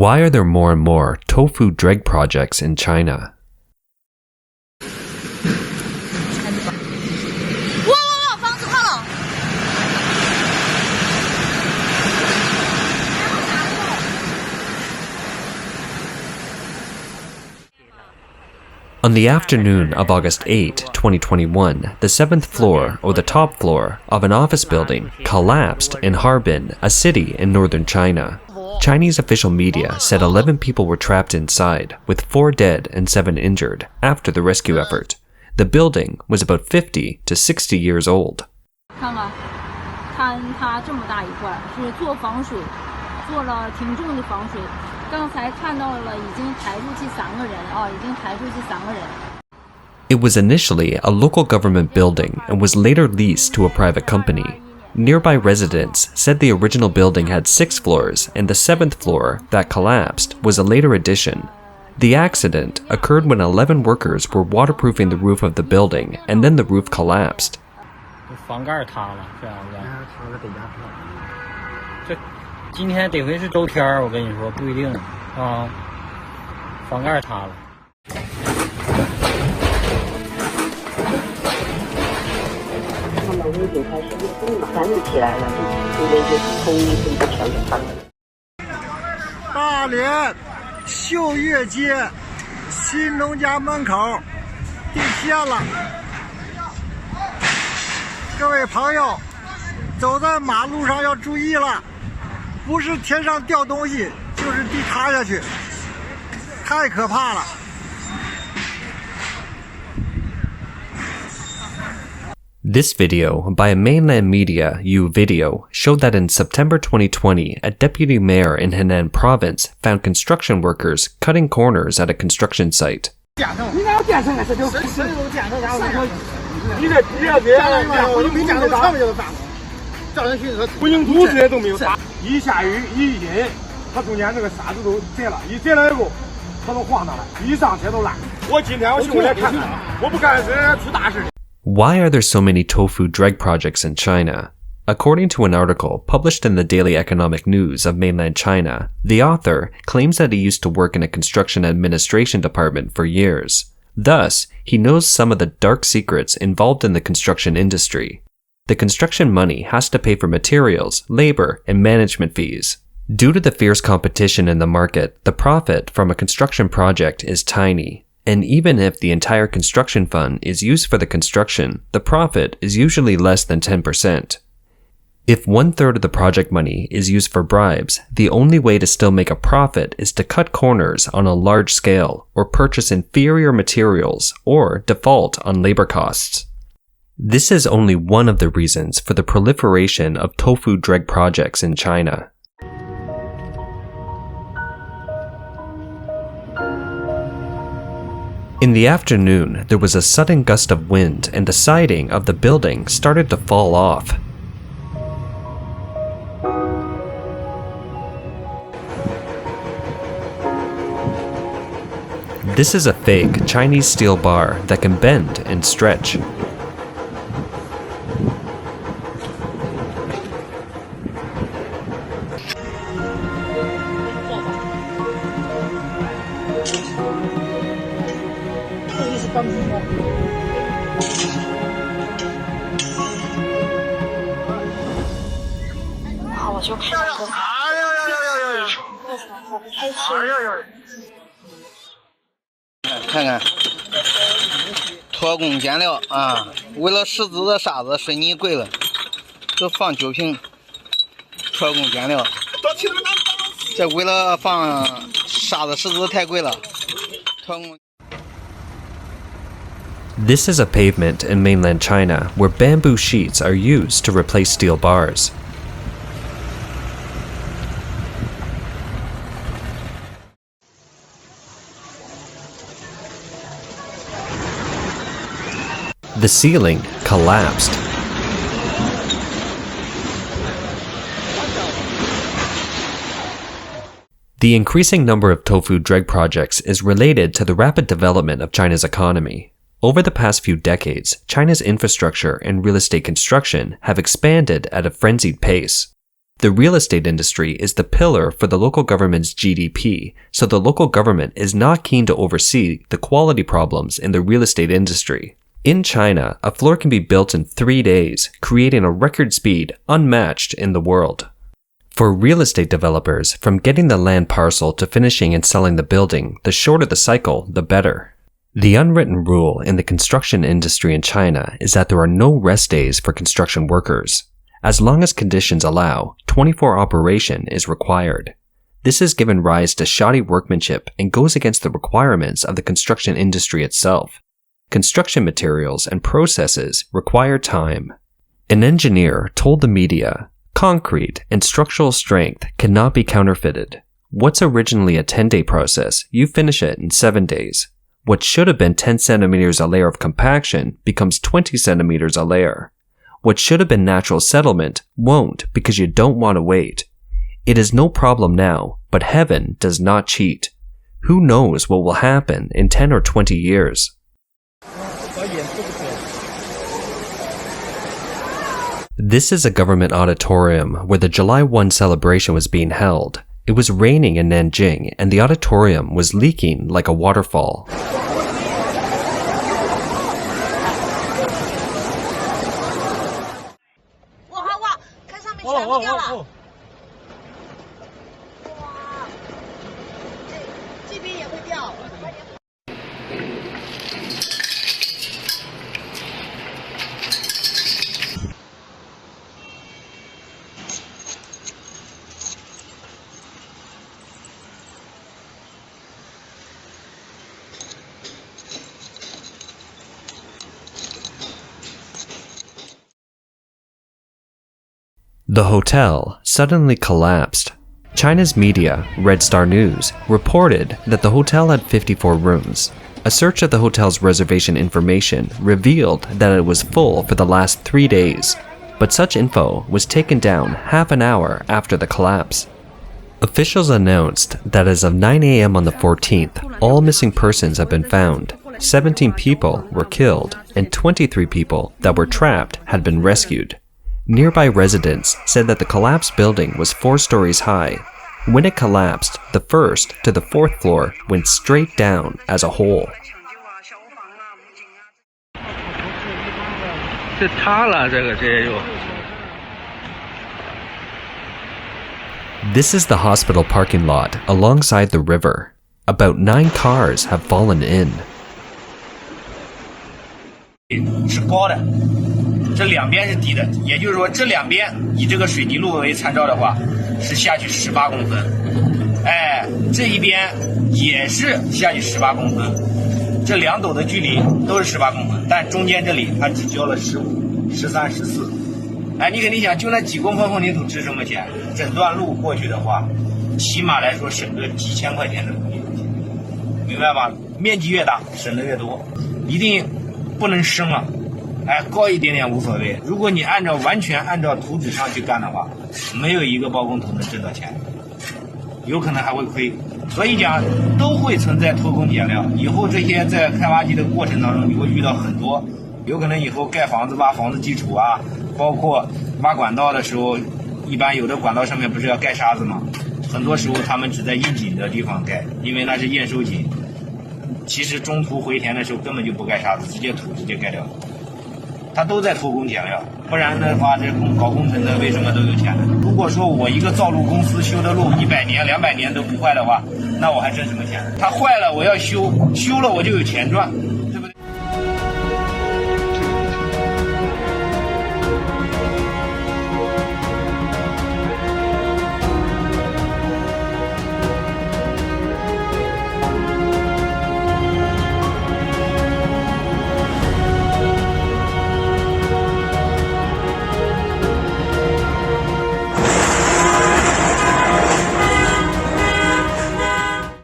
Why are there more and more tofu-dreg projects in China? On the afternoon of August 8, 2021, the 7th floor, or the top floor, of an office building collapsed in Harbin, a city in northern China. Chinese official media said 11 people were trapped inside, with 4 dead and 7 injured, after the rescue effort. The building was about 50 to 60 years old. It was initially a local government building and was later leased to a private company. Nearby residents said the original building had 6 floors and the 7th floor, that collapsed, was a later addition. The accident occurred when 11 workers were waterproofing the roof of the building and then the roof collapsed. This video, by a mainland media, Video, showed that in September 2020, a deputy mayor in Henan province found construction workers cutting corners at a construction site. Why are there so many tofu-dreg projects in China? According to an article published in the Daily Economic News of mainland China, the author claims that he used to work in a construction administration department for years. Thus, he knows some of the dark secrets involved in the construction industry. The construction money has to pay for materials, labor, and management fees. Due to the fierce competition in the market, the profit from a construction project is tiny. And even if the entire construction fund is used for the construction, the profit is usually less than 10%. If 1/3 of the project money is used for bribes, the only way to still make a profit is to cut corners on a large scale, or purchase inferior materials, or default on labor costs. This is only one of the reasons for the proliferation of tofu-dreg projects in China. In the afternoon, there was a sudden gust of wind and the siding of the building started to fall off. This is a fake Chinese steel bar that can bend and stretch. This is a pavement in mainland China where bamboo sheets are used to replace steel bars. The ceiling collapsed. The increasing number of tofu-dreg projects is related to the rapid development of China's economy. Over the past few decades, China's infrastructure and real estate construction have expanded at a frenzied pace. The real estate industry is the pillar for the local government's GDP, so the local government is not keen to oversee the quality problems in the real estate industry. In China, a floor can be built in 3 days, creating a record speed unmatched in the world. For real estate developers, from getting the land parcel to finishing and selling the building, the shorter the cycle, the better. The unwritten rule in the construction industry in China is that there are no rest days for construction workers. As long as conditions allow, 24 operation is required. This has given rise to shoddy workmanship and goes against the requirements of the construction industry itself. Construction materials and processes require time. An engineer told the media, "Concrete and structural strength cannot be counterfeited. What's originally a 10-day process, you finish it in 7 days. What should have been 10 centimeters a layer of compaction becomes 20 centimeters a layer. What should have been natural settlement won't because you don't want to wait. It is no problem now, but heaven does not cheat. Who knows what will happen in 10 or 20 years?" This is a government auditorium where the July 1 celebration was being held. It was raining in Nanjing and the auditorium was leaking like a waterfall. The hotel suddenly collapsed. China's media, Red Star News, reported that the hotel had 54 rooms. A search of the hotel's reservation information revealed that it was full for the last 3 days, but such info was taken down half an hour after the collapse. Officials announced that as of 9 a.m. on the 14th, all missing persons have been found. 17 people were killed, and 23 people that were trapped had been rescued. Nearby residents said that the collapsed building was 4 stories high. When it collapsed, the first to the 4th floor went straight down as a whole. This is the hospital parking lot alongside the river. About 9 cars have fallen in. 是高的，这两边是低的，也就是说这两边以这个水泥路为参照的话，是下去18公分。哎，这一边也是下去18公分，这2斗的距离都是18公分，但中间这里它只交了15、13、14。哎，你肯定想，就那几公分混凝土值什么钱？整段路过去的话，起码来说省个几千块钱的混凝土钱，明白吗？面积越大，省的越多，一定。 不能升了，哎，高一点点无所谓。如果你完全按照图纸上去干的话，没有一个包工头能挣到钱，有可能还会亏。所以讲都会存在偷工减料。以后这些在开挖机的过程当中，你会遇到很多，有可能以后盖房子挖房子基础啊，包括挖管道的时候，一般有的管道上面不是要盖沙子吗？很多时候他们只在应井的地方盖，因为那是验收井。 其实中途回填的时候根本就不盖沙子，直接土直接盖掉，他都在偷工减料。不然的话，这搞工程的为什么都有钱呢？如果说我一个造路公司修的路100年、200年都不坏的话，那我还挣什么钱？它坏了我要修，修了我就有钱赚。